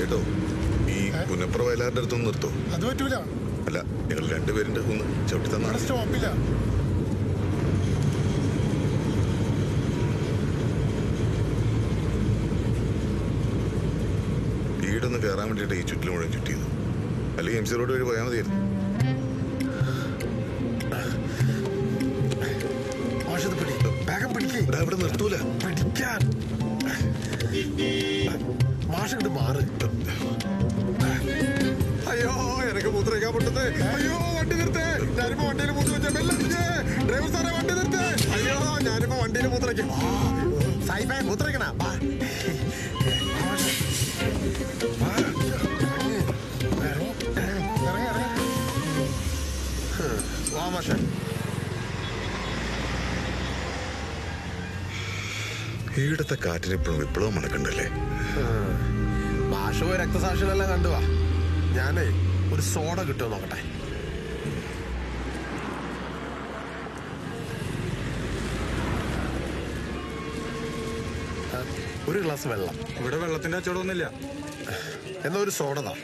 കേട്ടോ, ഈ പുനപ്ര വയലാറിന്റെ അടുത്തൊന്ന് നിർത്തോ. അത് പറ്റൂല. അല്ല, ഞങ്ങൾ രണ്ടുപേരുടെ ഒന്ന് ചവിട്ടി തന്നാണ്. സ്റ്റോപ്പില്ല. വീടൊന്ന് കയറാൻ വേണ്ടിയിട്ട് ഈ ചുറ്റിലും മുഴുവൻ ചുറ്റിയത്. അല്ലെങ്കിൽ MC റോഡ് വഴി പോയാൽ മതിയായിരുന്നു. ഇവിടെ നിർത്തൂല. പിടിക്കാൻ മാഷിട്ട് മാറ്. അയ്യോ, എനിക്ക് മൂത്രയ്ക്കാൻ പൊട്ടത്. അയ്യോ, വണ്ടി നിർത്തേ. ഞാനിപ്പോ വണ്ടിയിൽ മൂത്ര വെച്ച ഡ്രൈവർ സാറെ വണ്ടി നിർത്തേ. അയ്യോ, ഞാനിപ്പോ വണ്ടിയിൽ മൂത്രയ്ക്കും. സായിപ്പേ മൂത്രയ്ക്കണ. വാ മാഷ. ഈടത്തെ കാറ്റിന് ഇപ്പോഴും വിപ്ലവം മണക്കണ്ടല്ലേ? മാഷ പോയി രക്തസാക്ഷികളെല്ലാം കണ്ടുവാ. ഞാനേ ഒരു സോഡ കിട്ടുമോ നോക്കട്ടെ. ഒരു ഗ്ലാസ് വെള്ളം. ഇവിടെ വെള്ളത്തിന്റെ അച്ചടമൊന്നുമില്ല. എന്നാ ഒരു സോഡതാ.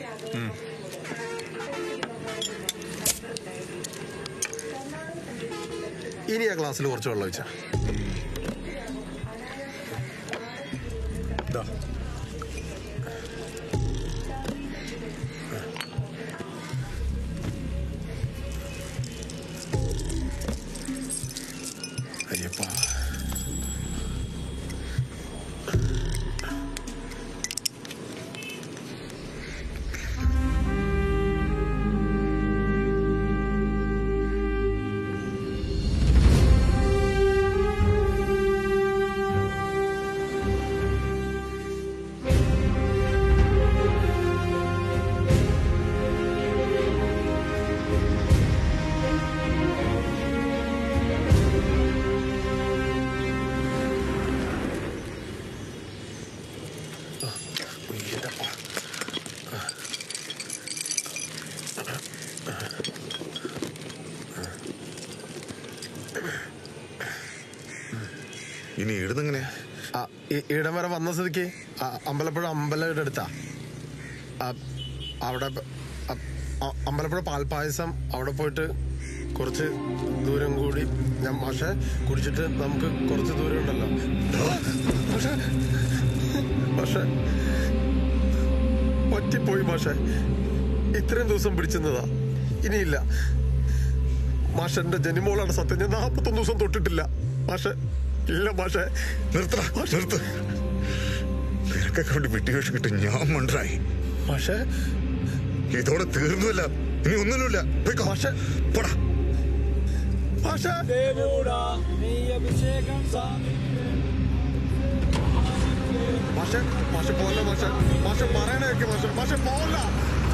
ഇനി ആ ഗ്ലാസ്സിൽ കുറച്ച് വെള്ളം ഒഴിച്ചാ. അയ്യപ്പാ, ഇനി ഇടുന്നെങ്ങനെയാ? ഇടം വരെ വന്ന സ്ഥിതിക്ക് അമ്പലപ്പുഴ അമ്പലയുടെ അടുത്താ. അവിടെ അമ്പലപ്പുഴ പാൽപ്പായസം അവിടെ പോയിട്ട് കുറച്ച് ദൂരം കൂടി ഞാൻ മാഷെ കുടിച്ചിട്ട് നമുക്ക് കുറച്ച് ദൂരം ഉണ്ടല്ലോ. മാഷെ പറ്റിപ്പോയി മാഷെ. ഇത്രയും ദിവസം പിടിച്ചെന്നതാ. ഇനിയില്ല മാഷെ. എന്റെ ജനിമോളാണ് സത്യം. ഞാൻ 41 ദിവസം തൊട്ടിട്ടില്ല മാഷെ. ഇല്ല മാഷെ. നിർത്ത. നിനക്കൊക്കെ വേണ്ടി വിട്ടുവീഴ്ച കിട്ടി ഞാൻ മണ്ടായി മാഷെ. ഇതോടെ തീർന്നുമില്ല. ഇനി ഒന്നിനുമില്ല. മാഷെ പോടാ മാഷെ. മാഷെ മാഷെ പോല്ല മാഷെ. മാഷെ പറയണേക്ക് മാഷെ. മാഷെ പോല്ല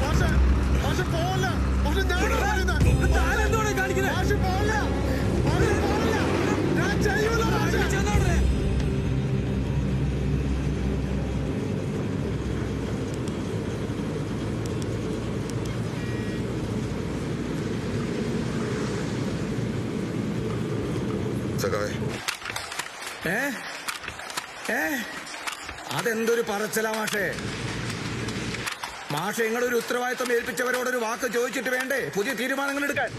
മാഷെ. മാഷെ പോല്ല മാഷെ. ഞാനെന്തോടെ കാണിക്കുന്നത്? മാഷെ പോല്ല. മാഷെ പോല്ല. ഞാൻ ചെയ്യൂല മാഷെ. സഖാവേ, അതെന്തൊരു പറച്ചിലാ മാഷേ. മാഷെ നിങ്ങളൊരു ഉത്തരവാദിത്വം ഏൽപ്പിച്ചവരോടൊരു വാക്ക് ചോദിച്ചിട്ട് വേണ്ടേ പുതിയ തീരുമാനങ്ങൾ എടുക്കാൻ?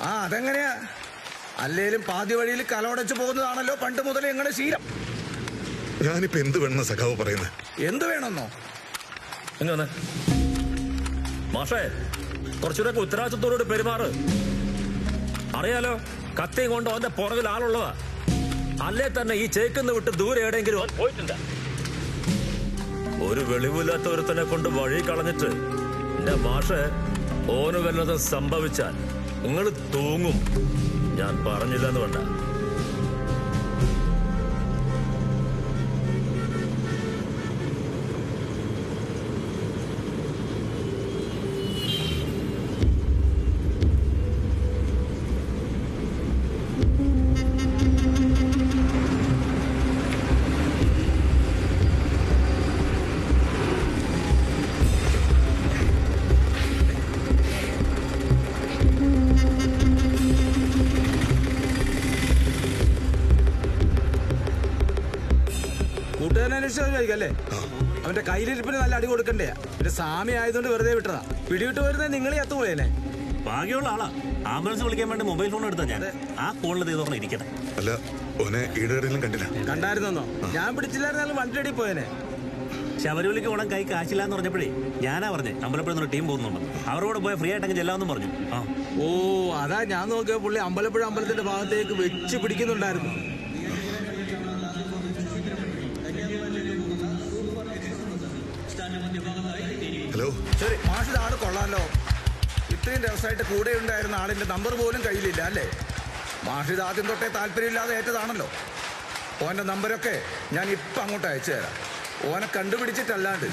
അതെങ്ങനെയാ? അല്ലേലും പാതി വഴിയിൽ കലോടച്ച് പോകുന്നതാണല്ലോ പണ്ട് മുതലേ നിങ്ങളുടെ ശീലം. ഞാനിപ്പോ എന്ത് വേണമെന്ന സഖാവ് പറയുന്നത്? എന്ത് വേണമെന്നോ? എങ്ങനെ മാഷേ കുറച്ചുകൂടെ ഉത്തരവാദിത്വത്തോട് പെരുമാറ്. അറിയാലോ, കത്തിയും കൊണ്ട് അവന്റെ പുറകിൽ ആളുള്ളതാ. അല്ലേ തന്നെ ഈ ചേക്കുന്ന് വിട്ട് ദൂരെ എവിടെയെങ്കിലും അവൻ പോയിട്ടുണ്ട്. ഒരു വെളിവില്ലാത്ത ഒരുത്തനെ കൊണ്ട് വഴി കളഞ്ഞിട്ട് എന്റെ മാഷെ ഓന് വല്ലതും സംഭവിച്ചാൽ നിങ്ങൾ തൂങ്ങും. ഞാൻ പറഞ്ഞില്ലെന്ന് വേണ്ട. കൂട്ടുകാരനെ അന്വേഷിച്ചാൽ ചോദിക്കല്ലേ? അവന്റെ കയ്യിലിരിപ്പിന് നല്ല അടി കൊടുക്കണ്ടേ? പിന്നെ സ്വാമി ആയതുകൊണ്ട് വെറുതെ വിട്ടതാ. പിടിവിട്ട് വരുന്നത് നിങ്ങൾ എത്തുപോയേനെ. ഭാഗ്യമുള്ള ആളാ. ആംബുലൻസ് വിളിക്കാൻ വേണ്ടി മൊബൈൽ ഫോൺ എടുത്താ ഞാൻ. ആ ഫോണിൽ ചെയ്തോർന്ന് ഇരിക്കട്ടെ. അല്ല ഓനെ ഈടുകടയിലും കണ്ടില്ല. കണ്ടായിരുന്നോ? ഞാൻ പിടിച്ചില്ലായിരുന്നാലും വണ്ടി അടി പോയേനെ. ശബരിമലയ്ക്ക് ഓണം കൈ കാശില്ലാന്ന് പറഞ്ഞപ്പോഴേ ഞാനാ പറഞ്ഞേ അമ്പലപ്പുഴ ടീം പോകുന്നുണ്ട്. അവരോട് പോയ ഫ്രീ ആയിട്ട് അങ്ങ് ചെല്ലാമെന്നും പറഞ്ഞു. ആ ഓ, അതാ ഞാൻ നോക്കിയ പുള്ളി അമ്പലപ്പുഴ അമ്പലത്തിന്റെ ഭാഗത്തേക്ക് വെച്ച് പിടിക്കുന്നുണ്ടായിരുന്നു. ഹലോ, ശരി, മാഷിത് ആള് കൊള്ളാലോ. ഇത്രയും ദിവസമായിട്ട് കൂടെ ഉണ്ടായിരുന്ന ആളിന്റെ നമ്പർ പോലും കയ്യിലില്ല അല്ലേ? മാഷിത് ആദ്യം തൊട്ടേ താല്പര്യമില്ലാതെ ഏറ്റതാണല്ലോ. ഓന്റെ നമ്പരൊക്കെ ഞാൻ ഇപ്പം അങ്ങോട്ട് അയച്ചു തരാം. ഓനെ കണ്ടുപിടിച്ചിട്ടല്ലാണ്ട്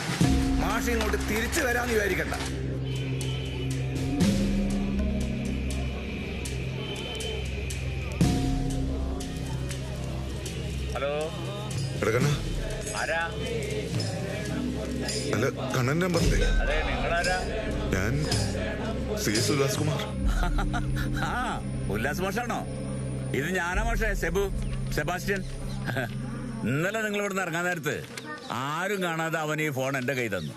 മാഷി ഇങ്ങോട്ട് തിരിച്ചു വരാന്ന് വിചാരിക്കണ്ട. ഹലോ, എടക്കണ്ണ ആരാ? അല്ല കണ്ണന്റെ നമ്പറില്ലേ? അതെ, നിങ്ങളാരാ? ഞാൻ സി എസ് ഉല്ലാസ് കുമാർ. ആ, ഉല്ലാസ് മാഷാണോ? ഇത് ഞാനാ മാഷേ, സെബാസ്റ്റ്യൻ. ഇന്നലെ നിങ്ങൾ ഇവിടുന്ന് ഇറങ്ങാൻ നേരത്ത് ആരും കാണാതെ അവൻ ഈ ഫോൺ എന്റെ കൈ തന്നു.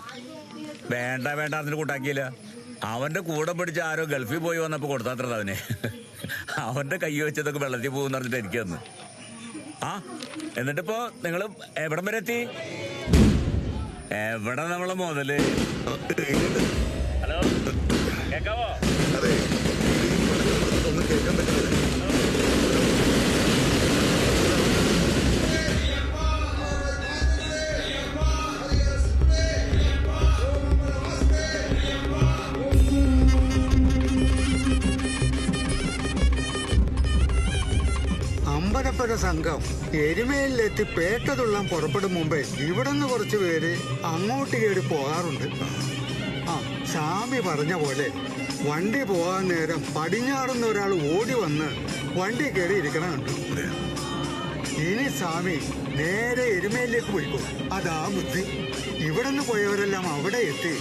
വേണ്ട അതിന് കൂട്ടാക്കിയില്ല. അവന്റെ കൂടെ പിടിച്ച് ആരോ ഗൾഫിൽ പോയി വന്നപ്പോ കൊടുത്താത്രത് അവന്. അവന്റെ കൈ വെച്ചതൊക്കെ വെള്ളത്തിൽ പോകുന്ന പറഞ്ഞിട്ട് എനിക്ക് തന്നു. ആ, എന്നിട്ടിപ്പോ നിങ്ങൾ എവിടം വരെ എത്തി? എവിടെ നമ്മളെ മുതല്? ഹലോ, കേക്കാവോ? അതെ, ഒന്നും കേൾക്കാൻ പറ്റില്ല. അമ്പലപ്പുഴ സംഘം എരുമേലിലെത്തി പേട്ട തുള്ളാൻ പുറപ്പെടും മുമ്പേ ഇവിടെ നിന്ന് കുറച്ച് പേര് അങ്ങോട്ട് കയറി പോകാറുണ്ട്. ആ, സ്വാമി പറഞ്ഞ പോലെ വണ്ടി പോകാൻ നേരം പടിഞ്ഞാറുന്ന ഒരാൾ ഓടി വന്ന് വണ്ടി കയറി ഇരിക്കണമുണ്ട്. ഇനി സ്വാമി നേരെ എരുമേലിലേക്ക് പോയിക്കോ. അതാ ബുദ്ധി. ഇവിടെ നിന്ന് പോയവരെല്ലാം അവിടെ എത്തി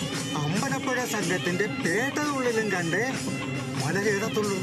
അമ്പലപ്പുഴ സംഘത്തിന്റെ പേട്ട തുള്ളിലും കണ്ടേ മല കയറത്തുള്ളൂ.